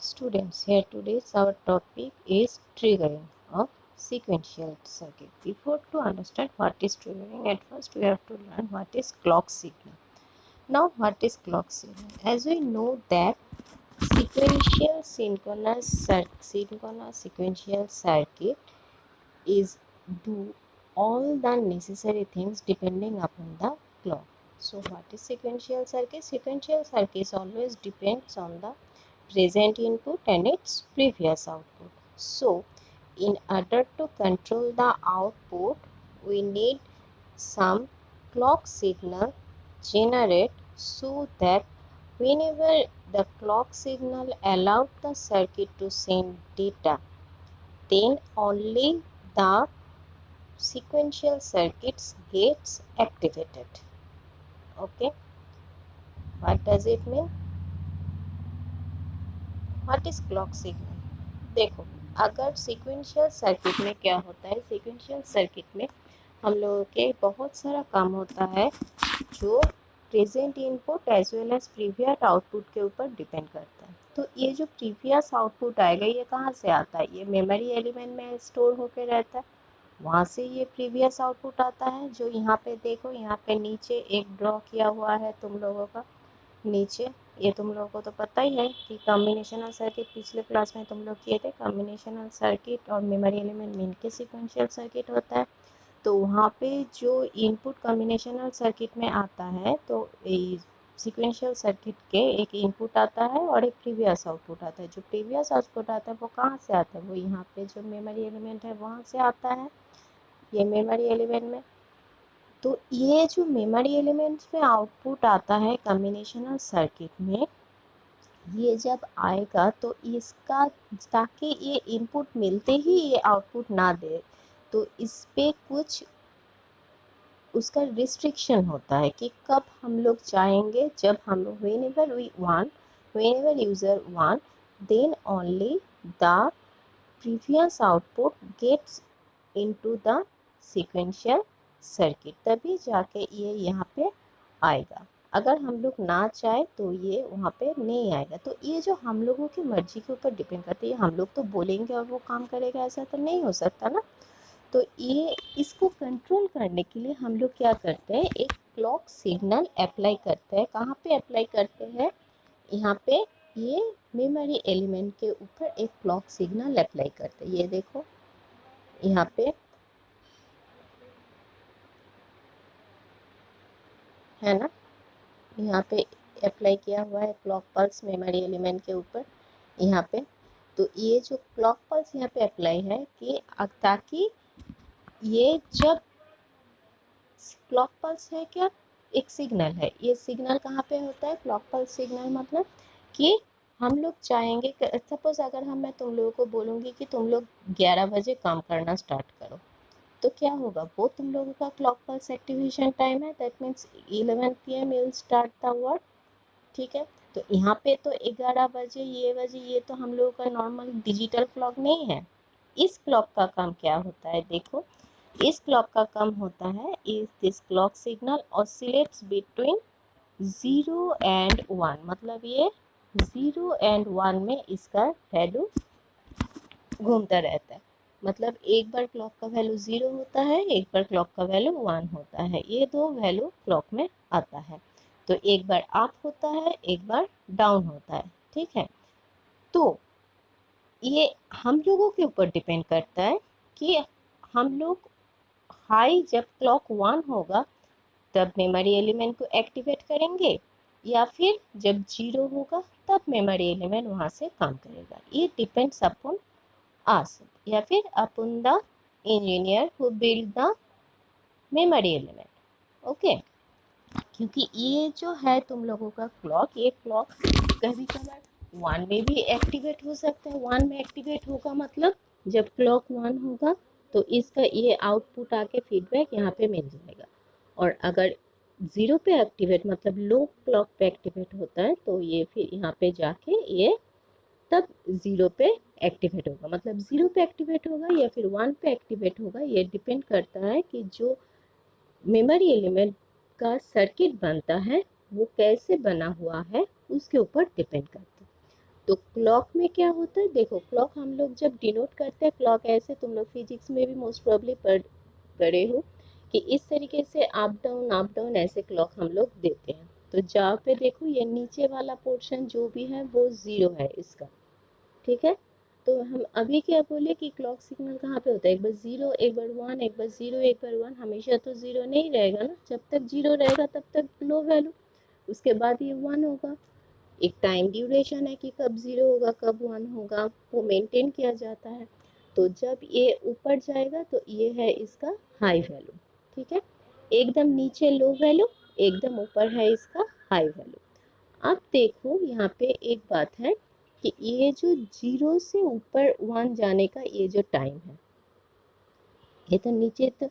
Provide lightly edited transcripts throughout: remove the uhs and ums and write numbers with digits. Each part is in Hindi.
Students, here today's our topic is triggering of sequential circuit. Before to understand what is triggering, at first we have to learn what is clock signal. Now, what is clock signal? As we know that sequential synchronous sequential circuit is do all the necessary things depending upon the clock. So, what is sequential circuit? Sequential circuit always depends on the present input and its previous output. So, in order to control the output, we need some clock signal generate so that whenever the clock signal allowed the circuit to send data, then only the sequential circuits gets activated. Okay, what does it mean? What is clock signal? देखो, अगर सीक्वेंशियल सर्किट में क्या होता है, सीक्वेंशियल सर्किट में हम लोगों के बहुत सारा काम होता है जो present input as well as previous output के ऊपर डिपेंड करता है। तो ये जो प्रीवियस आउटपुट आएगा ये कहाँ से आता है? ये मेमोरी एलिमेंट में स्टोर होकर रहता है, वहाँ से ये प्रीवियस आउटपुट आता है। जो यहाँ पे देखो, यहाँ पे नीचे एक ड्रॉ किया हुआ है तुम लोगों का, नीचे ये तुम लोगों को तो पता ही है कि कॉम्बिनेशनल सर्किट पिछले क्लास में तुम लोग किए थे। कॉम्बिनेशनल सर्किट और मेमोरी एलिमेंट मिलके सीक्वेंशियल सर्किट होता है। तो वहाँ पे जो इनपुट कॉम्बिनेशनल सर्किट में आता है, तो सीक्वेंशियल सर्किट के एक इनपुट आता है और एक प्रीवियस आउटपुट आता है। जो प्रीवियस आउटपुट आता है वो कहाँ से आता है? वो यहाँ पे जो मेमोरी एलिमेंट है वहाँ से आता है, ये मेमोरी एलिमेंट में। तो ये जो मेमोरी एलिमेंट्स में आउटपुट आता है कॉम्बिनेशनल सर्किट में, ये जब आएगा तो इसका, ताकि ये इनपुट मिलते ही ये आउटपुट ना दे, तो इस पे कुछ उसका रिस्ट्रिक्शन होता है कि कब हम लोग चाहेंगे, जब हम लोग whenever user want, then only the previous output gets into the sequential circuit, तभी जाके ये यहाँ पे आएगा। अगर हम लोग ना चाहे तो ये वहाँ पे नहीं आएगा। तो ये जो हम लोगों की मर्जी के ऊपर डिपेंड करती है, हम लोग तो बोलेंगे और वो काम करेगा, ऐसा तो नहीं हो सकता ना। तो ये इसको कंट्रोल करने के लिए हम लोग क्या करते हैं, एक क्लॉक सिग्नल अप्लाई करते हैं। कहाँ पे अप्लाई करते हैं? यहाँ पे ये मेमोरी एलिमेंट के ऊपर एक क्लॉक सिग्नल अप्लाई करते हैं। ये देखो यहाँ पे है ना, यहाँ पे अप्लाई किया हुआ है क्लॉक पल्स मेमोरी एलिमेंट के ऊपर यहाँ पे। तो ये जो क्लॉक पल्स यहाँ पे अप्लाई है कि ताकि ये जब क्लॉक पल्स है क्या, एक सिग्नल है, ये सिग्नल कहाँ पे होता है? क्लॉक पल्स सिग्नल मतलब कि हम लोग चाहेंगे, सपोज अगर मैं तुम लोगों को बोलूँगी कि तुम लोग 11 बजे काम करना स्टार्ट करो, तो क्या होगा? वो तुम लोगों का क्लॉक पल्स एक्टिवेशन टाइम है, that means 11 PM you will start the work. ठीक है, तो यहाँ पे तो 11 बजे ये तो हम लोगों का नॉर्मल डिजिटल क्लॉक नहीं है। इस क्लॉक का काम क्या होता है? देखो, इस क्लॉक का काम होता है, is this clock signal oscillates between 0 and 1, मतलब ये 0 एंड 1 में इसका वैल्यू घूमता रहता है। मतलब एक बार क्लॉक का वैल्यू 0 होता है, एक बार क्लॉक का वैल्यू 1 होता है, ये दो वैल्यू क्लॉक में आता है। तो एक बार अप होता है, एक बार डाउन होता है। ठीक है, तो ये हम लोगों के ऊपर डिपेंड करता है कि हम लोग हाई, जब क्लॉक 1 होगा तब मेमोरी एलिमेंट को एक्टिवेट करेंगे, या फिर जब 0 होगा तब मेमोरी एलिमेंट वहाँ से काम करेगा। ये डिपेंड्स अपॉन us, या फिर upon the engineer who build the memory element. Okay, क्योंकि ये जो है तुम लोगों का क्लॉक, ये क्लॉक कभी कभार 1 में भी एक्टिवेट हो सकता है। 1 में एक्टिवेट होगा मतलब जब क्लॉक 1 होगा तो इसका ये आउटपुट आके फीडबैक यहाँ पे मिल जाएगा। और अगर 0 पे एक्टिवेट मतलब लो क्लॉक पे एक्टिवेट होता है, तो ये फिर यहाँ पे जाके ये तब 0 पे एक्टिवेट होगा। मतलब 0 पे एक्टिवेट होगा या फिर 1 पे एक्टिवेट होगा, ये डिपेंड करता है कि जो मेमोरी एलिमेंट का सर्किट बनता है वो कैसे बना हुआ है, उसके ऊपर डिपेंड करता है। तो क्लॉक में क्या होता है, देखो क्लॉक हम लोग जब डिनोट करते हैं क्लॉक ऐसे, तुम लोग फिजिक्स में भी मोस्ट प्रोबेबली पढ़े हो कि इस तरीके से अप डाउन ऐसे क्लॉक हम लोग देते हैं। तो जहाँ पे देखो ये नीचे वाला पोर्शन जो भी है वो ज़ीरो है इसका, ठीक है। तो हम अभी क्या बोले कि क्लॉक सिग्नल कहाँ पे होता है, एक बार ज़ीरो एक बार वन, एक बार ज़ीरो एक बार वन, हमेशा तो ज़ीरो नहीं रहेगा ना, जब तक ज़ीरो रहेगा तब तक लो वैल्यू, उसके बाद ये वन होगा। एक टाइम ड्यूरेशन है कि कब ज़ीरो होगा कब वन होगा, वो मेंटेन किया जाता है। तो जब ये ऊपर जाएगा तो ये है इसका हाई वैल्यू, ठीक है। एकदम नीचे लो वैल्यू, एकदम ऊपर है इसका हाई वैल्यू। अब देखो यहाँ पे एक बात है कि ये जो जीरो से ऊपर वन जाने का ये जो टाइम है, ये तो नीचे, तो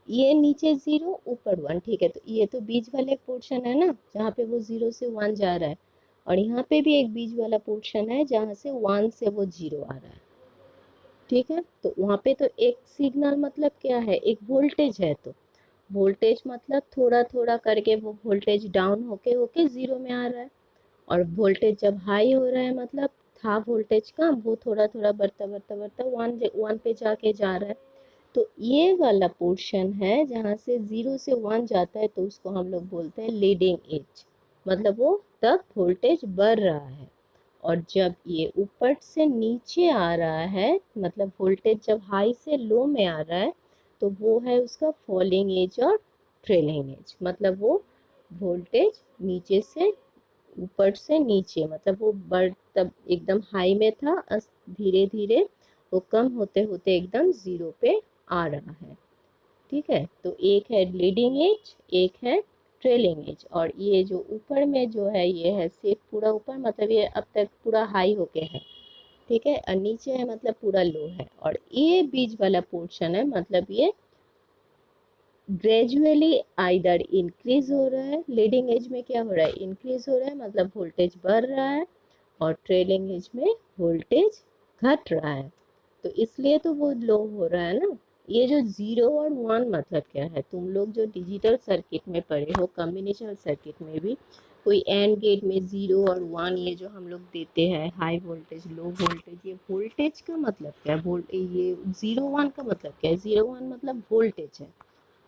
ये नीचे जीरो ऊपर वन, ठीक है। तो ये तो बीच वाले पोर्शन है ना जहाँ पे वो जीरो से वन जा रहा है, और यहाँ पे भी एक बीच वाला पोर्शन है जहाँ से वन से वो जीरो आ रहा है, ठीक है। तो वहाँ पे तो एक सिग्नल मतलब क्या है, एक वोल्टेज है। तो वोल्टेज मतलब थोड़ा थोड़ा करके वो वोल्टेज डाउन होके होके जीरो में आ रहा है, और वोल्टेज जब हाई हो रहा है मतलब था वोल्टेज कम, वो थोड़ा थोड़ा बढ़ता बढ़ता बढ़ता वन वन पे जाके जा रहा है। तो ये वाला पोर्शन है जहाँ से जीरो से वन जाता है, तो उसको हम लोग बोलते हैं लीडिंग एज, मतलब वो तब वोल्टेज बढ़ रहा है। और जब ये ऊपर से नीचे आ रहा है, मतलब वोल्टेज जब हाई से लो में आ रहा है, तो वो है उसका फॉलिंग एज और ट्रेलिंग एज, मतलब वो वोल्टेज नीचे से ऊपर से नीचे, मतलब वो बढ़ तब एकदम हाई में था, धीरे धीरे वो कम होते होते एकदम जीरो पे आ रहा है, ठीक है। तो एक है लीडिंग एज, एक है ट्रेलिंग एज, और ये जो ऊपर में जो है ये है सिर्फ पूरा ऊपर, मतलब ये अब तक पूरा हाई होके है, ठीक है, और नीचे है मतलब पूरा लो है, और ये बीच वाला पोर्शन है मतलब ये ग्रेजुअली आइदर इंक्रीज हो रहा है, लीडिंग एज में क्या हो रहा है, इंक्रीज हो रहा है मतलब वोल्टेज बढ़ रहा है, और ट्रेलिंग एज में वोल्टेज घट रहा है। तो इसलिए तो वो लो हो रहा है ना। ये जो जीरो और वन मतलब क्या है, तुम लोग जो डिजिटल सर्किट में पढ़े हो, कॉम्बिनेशन सर्किट में भी कोई एंड गेट में जीरो और वन ये जो हम लोग देते हैं हाई वोल्टेज लो वोल्टेज, ये वोल्टेज का मतलब क्या है, ये जीरो वन का मतलब क्या है, जीरो वन मतलब वोल्टेज है,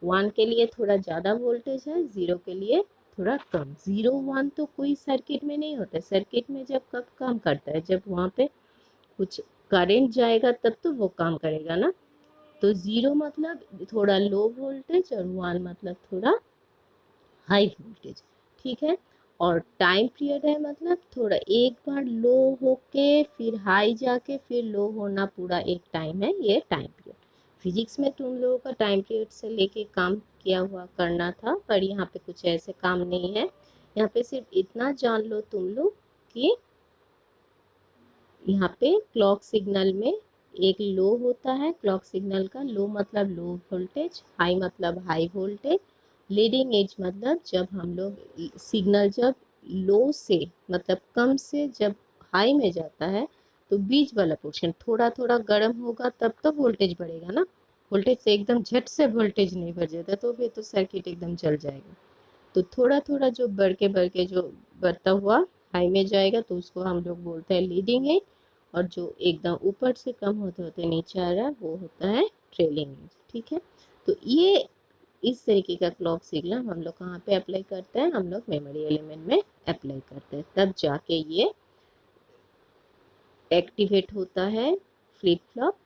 वन के लिए थोड़ा ज़्यादा वोल्टेज है, ज़ीरो के लिए थोड़ा कम। ज़ीरो वन तो कोई सर्किट में नहीं होता है, सर्किट में जब कब काम करता है, जब वहाँ पे कुछ करंट जाएगा तब तो वो काम करेगा ना। तो ज़ीरो मतलब थोड़ा लो वोल्टेज, और वन मतलब थोड़ा हाई वोल्टेज, ठीक है। और टाइम पीरियड है मतलब थोड़ा एक बार लो होके फिर हाई जाके फिर लो होना, पूरा एक टाइम है ये टाइम पीरियड। फिजिक्स में तुम लोगों का टाइम पीरियड से लेके काम किया हुआ करना था, पर यहाँ पे कुछ ऐसे काम नहीं है। यहाँ पे सिर्फ इतना जान लो तुम लोग कि यहाँ पे क्लॉक सिग्नल में एक लो होता है, क्लॉक सिग्नल का लो मतलब लो वोल्टेज, हाई मतलब हाई वोल्टेज, लीडिंग एज मतलब जब हम लोग सिग्नल जब लो से मतलब कम से जब हाई में जाता है, तो बीच वाला पोर्शन थोड़ा थोड़ा गर्म होगा तब तो वोल्टेज बढ़ेगा ना, वोल्टेज से एकदम झट से वोल्टेज नहीं बढ़ जाता, तो फिर तो सर्किट एकदम जल जाएगा। तो थोड़ा थोड़ा जो बढ़ के जो बढ़ता हुआ हाई में जाएगा तो उसको हम लोग बोलते हैं लीडिंग एज, और जो एकदम ऊपर से कम होते होते नीचे आ रहा है वो होता है ट्रेलिंग एज, ठीक है। तो ये इस तरीके का क्लॉक सिग्नल हम लोग कहाँ पे अप्लाई करते हैं, हम लोग मेमोरी एलिमेंट में अप्लाई करते हैं, तब जाके ये एक्टिवेट होता है फ्लिप फ्लॉप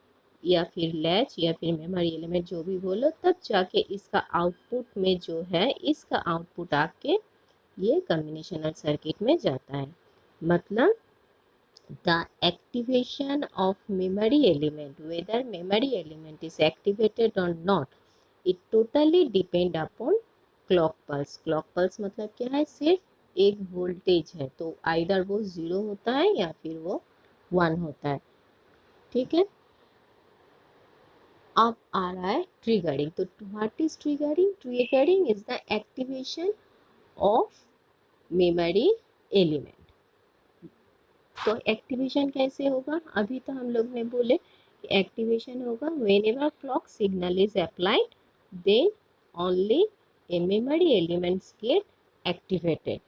या फिर लैच या फिर मेमोरी एलिमेंट जो भी बोलो, तब जाके इसका आउटपुट में जो है इसका आउटपुट आके ये कॉम्बिनेशनल सर्किट में जाता है। मतलब the activation of memory element, whether memory element is activated or not, it totally depend upon clock pulse। clock pulse मतलब क्या है, सिर्फ एक वोल्टेज है, तो आइदर वो जीरो होता है या फिर वो वन होता है, ठीक है। अब आ रहा है ट्रिगरिंग। तो what is triggering, triggering is the activation of memory element. तो एक्टिवेशन कैसे होगा, अभी तो हम लोग ने बोले कि एक्टिवेशन होगा whenever clock signal is applied, then only a memory elements get activated,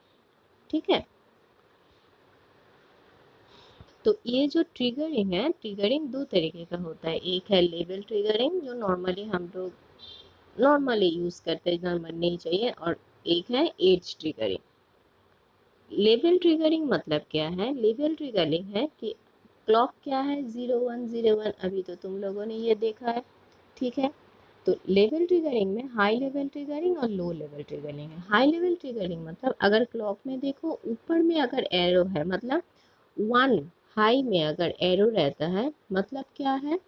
ठीक है। तो ये जो ट्रिगरिंग है, ट्रिगरिंग दो तरीके का होता है। एक है लेवल ट्रिगरिंग जो नॉर्मली हम लोग नॉर्मली यूज करते हैं, नॉर्मल नहीं चाहिए, और एक है एज ट्रिगरिंग। लेवल ट्रिगरिंग मतलब क्या है? लेवल ट्रिगरिंग है कि क्लॉक क्या है 0101, अभी तो तुम लोगों ने ये देखा है, ठीक है। तो लेवल ट्रिगरिंग में हाई लेवल ट्रिगरिंग और लो लेवल ट्रिगरिंग है। हाई लेवल ट्रिगरिंग मतलब अगर क्लॉक में देखो ऊपर में अगर एरो है, मतलब 1 हाई में अगर एरो रहता है, मतलब क्या है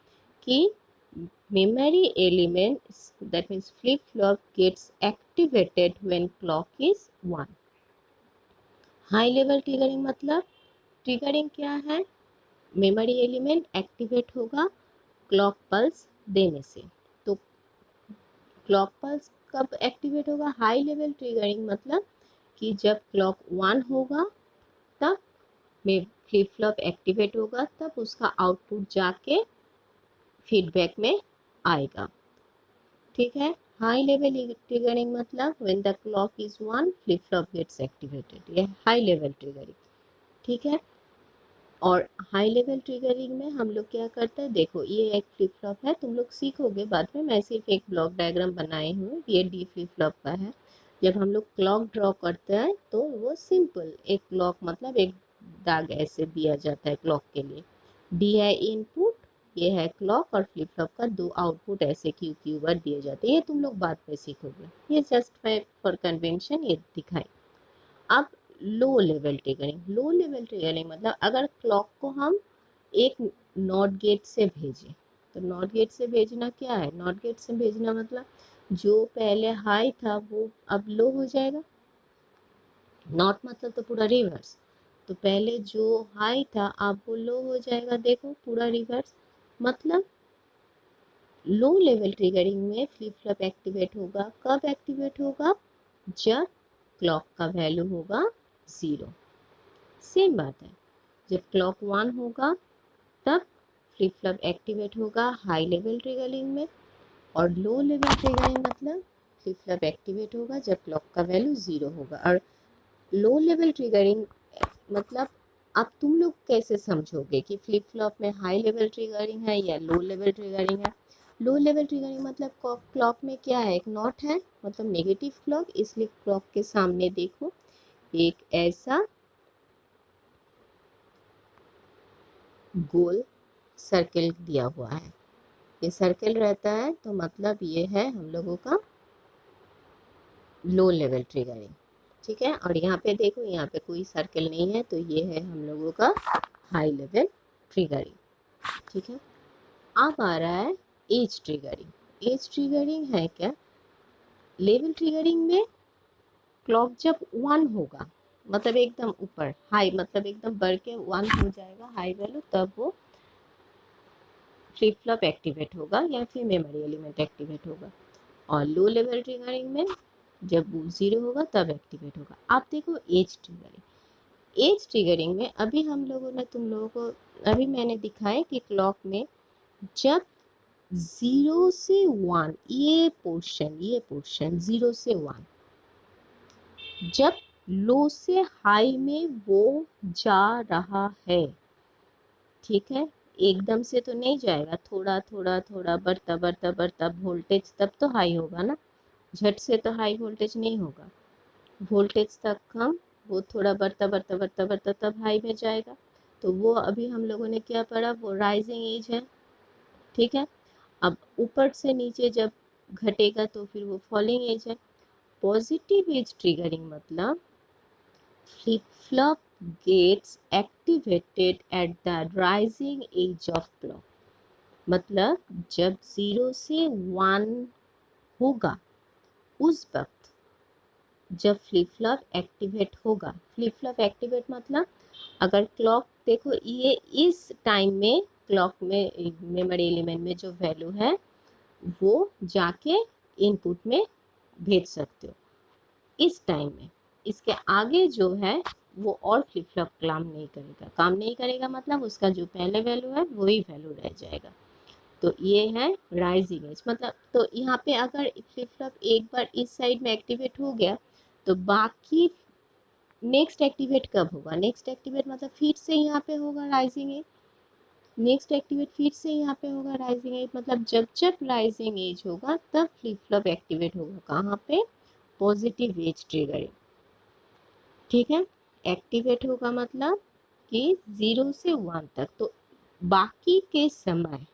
कि memory element, that means flip flop gets activated when clock is 1। High level triggering मतलब ट्रिगरिंग क्या है? मेमोरी एलिमेंट एक्टिवेट होगा क्लॉक पल्स देने से। तो क्लॉक पल्स कब एक्टिवेट होगा? हाई लेवल ट्रिगरिंग मतलब कि जब क्लॉक 1 होगा तब में फ्लिप फ्लॉप एक्टिवेट होगा, तब उसका आउटपुट जाके फीडबैक में आएगा, ठीक है। हाई लेवल ट्रिगरिंग मतलब when the clock is 1 flip flop gets activated, ये हाई लेवल ट्रिगरिंग, ठीक है। और हाई लेवल ट्रिगरिंग में हम लोग क्या करते हैं, देखो ये एक फ्लिप फ्लॉप है, तुम लोग सीखोगे बाद में, मैं सिर्फ एक ब्लॉक डायग्राम बनाई हूँ, ये डी फ्लिप फ्लॉप का है। जब हम लोग क्लॉक ड्रॉ करते हैं तो वो सिंपल एक क्लॉक मतलब एक दाग ऐसे दिया जाता है क्लॉक के लिए, डी है इनपुट, ये है क्लॉक, और फ्लिप फ्लॉप का दो आउटपुट ऐसे क्यू क्यू बार दिए जाते हैं, ये तुम लोग बाद में सीखोगे, ये जस्ट फॉर कन्वेंशन ये दिखाई। अब low level triggering, low level triggering मतलब अगर क्लॉक को हम एक नॉट गेट से भेजें, तो नॉट गेट से भेजना क्या है? नॉट गेट से भेजना मतलब जो पहले हाई था वो अब लो हो जाएगा। नॉट मतलब तो पूरा रिवर्स, तो पहले जो हाई था अब वो लो हो जाएगा, देखो पूरा रिवर्स। मतलब लो लेवल ट्रिगरिंग में फ्लिप फ्लॉप एक्टिवेट होगा, कब एक्टिवेट होगा? जब क्लॉक का वैल्यू होगा 0। सेम बात है, जब क्लॉक 1 होगा तब फ्लिप फ्लॉप एक्टिवेट होगा हाई लेवल ट्रिगरिंग में, और लो लेवल ट्रिगरिंग मतलब फ्लिप फ्लॉप एक्टिवेट होगा जब क्लॉक का वैल्यू 0 होगा। और लो लेवल ट्रिगरिंग मतलब अब तुम लोग कैसे समझोगे कि फ्लिप फ्लॉप में हाई लेवल ट्रिगरिंग है या लो लेवल ट्रिगरिंग है? लो लेवल ट्रिगरिंग मतलब क्लॉक में क्या है? एक नॉट है, मतलब नेगेटिव क्लॉक, इसलिए क्लॉक के सामने देखो एक ऐसा गोल सर्किल दिया हुआ है, ये सर्किल रहता है, तो मतलब ये है हम लोगों का लो लेवल ट्रिगरिंग, ठीक है। और यहाँ पे देखो, यहाँ पे कोई सर्किल नहीं है, तो ये है हम लोगों का हाई लेवल ट्रिगरिंग, ठीक है। अब आ रहा है एज ट्रिगरिंग। एज ट्रिगरिंग है क्या? लेवल ट्रिगरिंग में क्लॉक जब 1 होगा, मतलब एकदम ऊपर हाई, मतलब एकदम बढ़ के 1 हो जाएगा हाई वैल्यू, तब वो फ्लिप फ्लॉप एक्टिवेट होगा या फिर मेमोरी एलिमेंट एक्टिवेट होगा। और लो लेवल ट्रिगरिंग में जब वो 0 होगा तब एक्टिवेट होगा। आप देखो एज ट्रिगरिंग, एज ट्रिगरिंग में अभी हम लोगों ने तुम लोगों को अभी मैंने दिखाया कि क्लॉक में जब 0 से 1, ये पोर्शन 0 से 1 जब लो से हाई में वो जा रहा है, ठीक है, एकदम से तो नहीं जाएगा, थोड़ा थोड़ा थोड़ा बढ़ता बढ़ता बढ़ता वोल्टेज तब तो हाई होगा ना, झट से तो हाई वोल्टेज नहीं होगा, वोल्टेज तक कम, वो थोड़ा बढ़ता बढ़ता बढ़ता बढ़ता तब हाई में जाएगा। तो वो अभी हम लोगों ने क्या पढ़ा, वो राइजिंग एज है, ठीक है। अब ऊपर से नीचे जब घटेगा तो फिर वो फॉलिंग एज है। पॉजिटिव एज ट्रिगरिंग मतलब flip flop gets activated at the rising edge of clock, मतलब जब 0 से 1 होगा उस वक्त जब फ्लिप फ्लॉप एक्टिवेट होगा। फ्लिप फ्लॉप एक्टिवेट मतलब अगर क्लॉक देखो, ये इस टाइम में क्लॉक में मेमोरी एलिमेंट में जो वैल्यू है वो जाके इनपुट में भेज सकते हो इस टाइम में। इसके आगे जो है वो और फ्लिप फ्लॉप काम नहीं करेगा मतलब उसका जो पहले वैल्यू है वही वैल्यू रह जाएगा। तो ये है राइजिंग एज, मतलब तो यहाँ पे अगर फ्लिप फ्लॉप एक बार इस साइड में एक्टिवेट हो गया तो बाकी नेक्स्ट एक्टिवेट कब होगा? नेक्स्ट एक्टिवेट मतलब फिर से यहाँ पे होगा राइजिंग एज। नेक्स्ट एक्टिवेट फिर से यहाँ पे होगा राइजिंग एज, मतलब जब जब राइजिंग एज होगा तब फ्लिप फ्लॉप एक्टिवेट होगा। कहाँ पे? Positive edge triggering. ठीक है, एक्टिवेट होगा मतलब कि 0 से 1 तक। तो बाकी के समय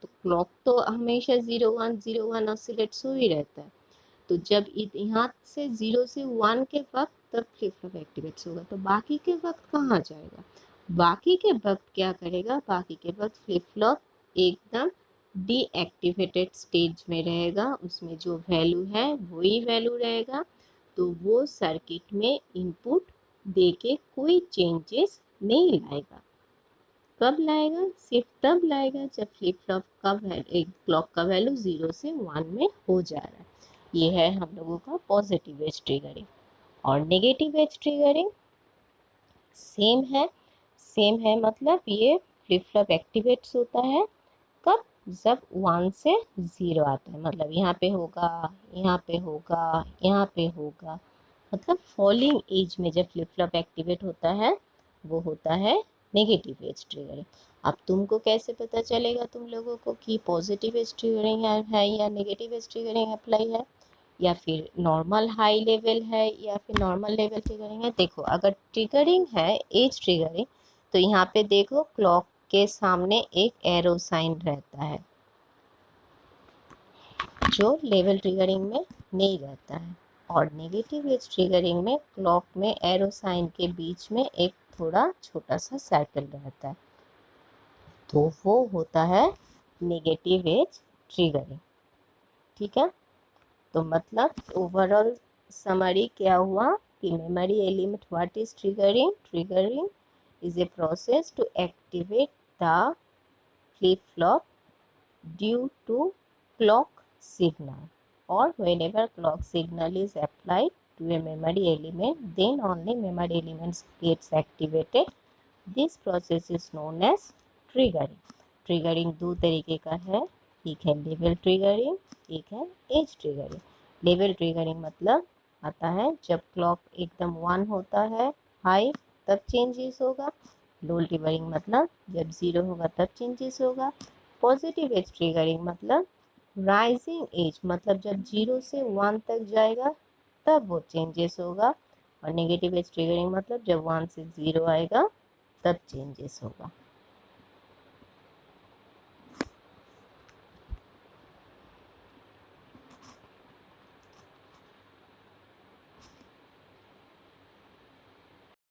तो क्लॉक तो हमेशा 0 1 0 1 ऑसिलेट्स हो ही रहता है। तो जब यहाँ से 0 से 1 के वक्त तब फ्लिप फ्लॉप एक्टिवेट्स होगा। तो बाकी के वक्त कहाँ जाएगा? बाकी के वक्त क्या करेगा? बाकी के वक्त फ्लिप फ्लॉप एकदम डीएक्टिवेटेड स्टेज में रहेगा, उसमें जो वैल्यू है वही वैल्यू रहेगा। तो वो सर्किट में इनपुट दे के कोई चेंजेस नहीं लाएगा। कब लाएगा? सिर्फ तब लाएगा जब फ्लिप फ्लॉप का एक क्लॉक का वैल्यू 0 से 1 में हो जा रहा है। ये है हम लोगों का पॉजिटिव एज ट्रिगरिंग। और नेगेटिव एज ट्रिगरिंग सेम है। सेम है मतलब ये फ्लिप फ्लॉप एक्टिवेट्स होता है कब? जब 1 से 0 आता है। मतलब यहाँ पे होगा, यहाँ पे होगा, यहाँ पे होगा। मतलब फॉलिंग एज में जब फ्लिप फ्लॉप एक्टिवेट होता है वो होता है नेगेटिव एज ट्रिगरिंग। अब तुमको कैसे पता चलेगा तुम लोगों को कि पॉजिटिव एज ट्रिगरिंग है या नेगेटिव एज ट्रिगरिंग अप्लाई है, या फिर नॉर्मल हाई लेवल है या फिर नॉर्मल लेवल ट्रिगरिंग है? देखो, अगर ट्रिगरिंग है एज ट्रिगरिंग तो यहाँ पे देखो क्लॉक के सामने एक एरो साइन रहता है जो लेवल ट्रिगरिंग में नहीं रहता है। और नेगेटिव एज ट्रिगरिंग में क्लॉक में एरो साइन के बीच में एक थोड़ा छोटा सा सर्कल रहता है, तो वो होता है नेगेटिव एज ट्रिगरिंग। ठीक है, तो मतलब ओवरऑल समरी क्या हुआ कि memory element what is triggering? Triggering is a process to activate the flip flop due to clock signal, or whenever clock signal is applied to a memory element, then only memory elements gets activated. This process is known as triggering. Triggering दो तरीके का है, एक है लेवल ट्रिगरिंग, एक है एज ट्रिगरिंग। लेवल ट्रिगरिंग मतलब आता है जब क्लॉक एकदम 1 होता है हाई तब चेंजेस होगा। लो ट्रिगरिंग मतलब जब 0 होगा तब चेंजेस होगा। पॉजिटिव एज ट्रिगरिंग मतलब राइजिंग एज, मतलब जब 0 से 1 तक जाएगा तब वो चेंजेस होगा। और नेगेटिव एज ट्रिगरिंग मतलब जब 1 से 0 आएगा तब चेंजेस होगा।